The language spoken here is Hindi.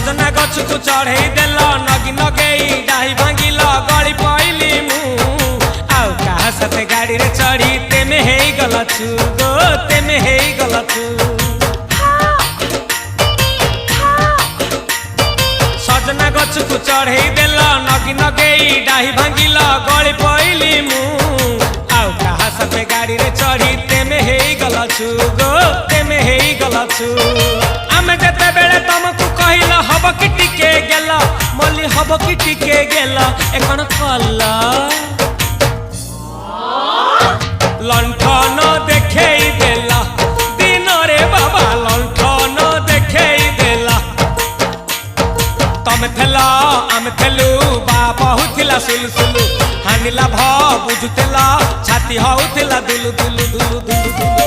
सजना गछ को चढ़े देल नगी नगेई डाही भांगिल गली पइली मु आउ कहा साथे गाड़ी रे चढ़ी तेमे हेई गलछु गो तेमे हेई गलछु सजना गछ को चढ़े देल नगी नगेई डाही भांगिल गली पइली मु आउ कहा साथे गाड़ी रे चढ़ी तेमे हेई गलछु गो तेमे हेई गलछु आमे जते बेले तुमको कहिल हब कि टिके गेल मल्ली हब कि टिके गेल एकन कल लंठन देखेई देला दिन रे बाबा लंठन देखेई देला तमे थेला आमे थेलु बाबा हुथिला सुलु हानिला भ बुझुतेला छाती हउथिला दुलु दुलु दुलु दुलु दुलु